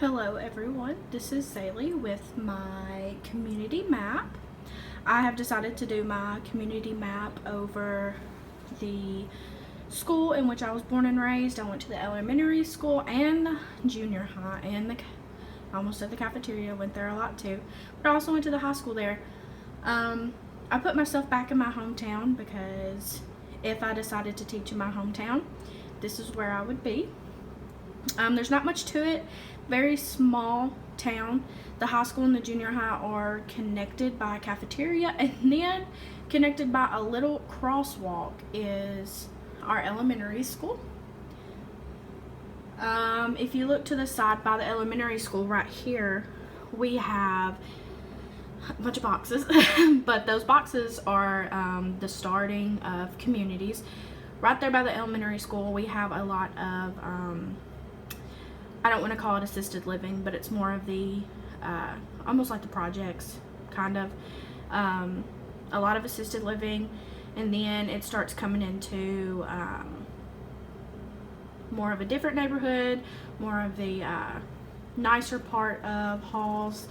Hello everyone, this is Sally with my community map. I have decided to do my community map over the school in which I was born and raised. I went to the elementary school and junior high, and I almost said the cafeteria, went there a lot too, but I also went to the high school there. I put myself back in my hometown because if I decided to teach in my hometown, this is where I would be. There's not much to it. Very small town. The high school and the junior high are connected by a cafeteria, and then connected by a little crosswalk is our elementary school. If you look to the side by the elementary school right here, we have a bunch of boxes, but those boxes are the starting of communities. Right there by the elementary school, we have a lot of I don't want to call it assisted living, but it's more of the almost like the projects, kind of. A lot of assisted living, and then it starts coming into more of a different neighborhood, more of the nicer part of Halls.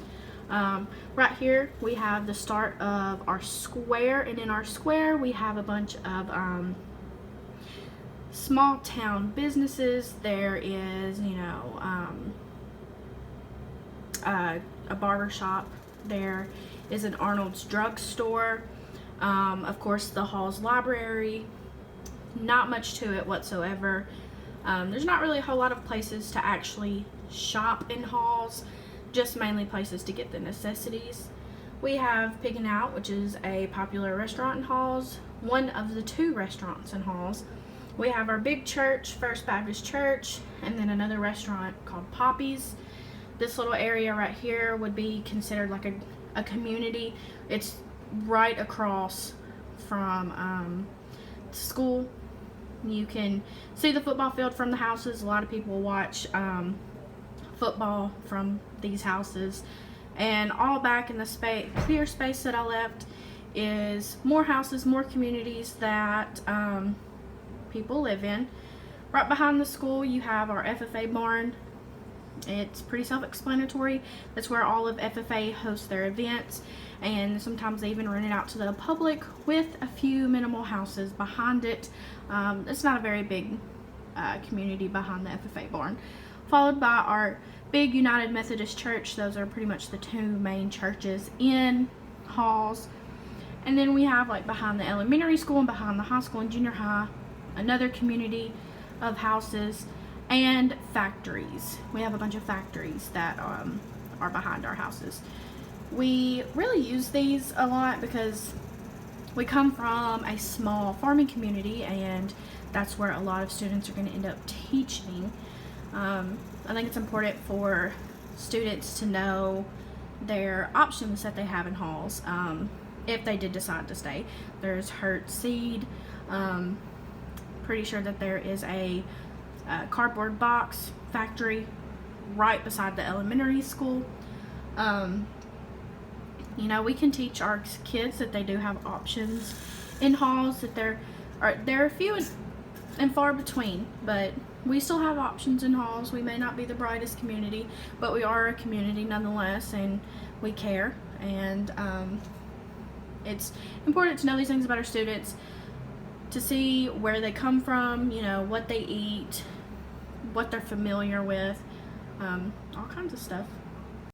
Right here we have the start of our square, and in our square we have a bunch of small town businesses. There is, a barber shop. There is an Arnold's drugstore. Of course, the Halls library. Not much to it whatsoever. There's not really a whole lot of places to actually shop in Halls, just mainly places to get the necessities. We have Piggin' Out, which is a popular restaurant in Halls, one of the two restaurants in Halls. We have our big church, First Baptist Church, and then another restaurant called Poppy's. This little area right here would be considered like a community. It's right across from school. You can see the football field from the houses. A lot of people watch football from these houses. And all back in the clear space that I left is more houses, more communities that people live in. Right behind the school you have our FFA barn. It's pretty self-explanatory. That's where all of FFA hosts their events, and sometimes they even rent it out to the public with a few minimal houses behind it. It's not a very big community behind the FFA barn. Followed by our big United Methodist Church. Those are pretty much the two main churches in Halls. And then we have, like, behind the elementary school and behind the high school and junior high, another community of houses and factories. We have a bunch of factories that are behind our houses. We really use these a lot because we come from a small farming community, and that's where a lot of students are going to end up teaching. I think it's important for students to know their options that they have in Halls if they did decide to stay. There's Hurt Seed. Pretty sure that there is a cardboard box factory right beside the elementary school. We can teach our kids that they do have options in Halls, that there are few and far between, but we still have options in Halls. We may not be the brightest community, but we are a community nonetheless, and we care. And it's important to know these things about our students, to see where they come from, what they eat, what they're familiar with, all kinds of stuff.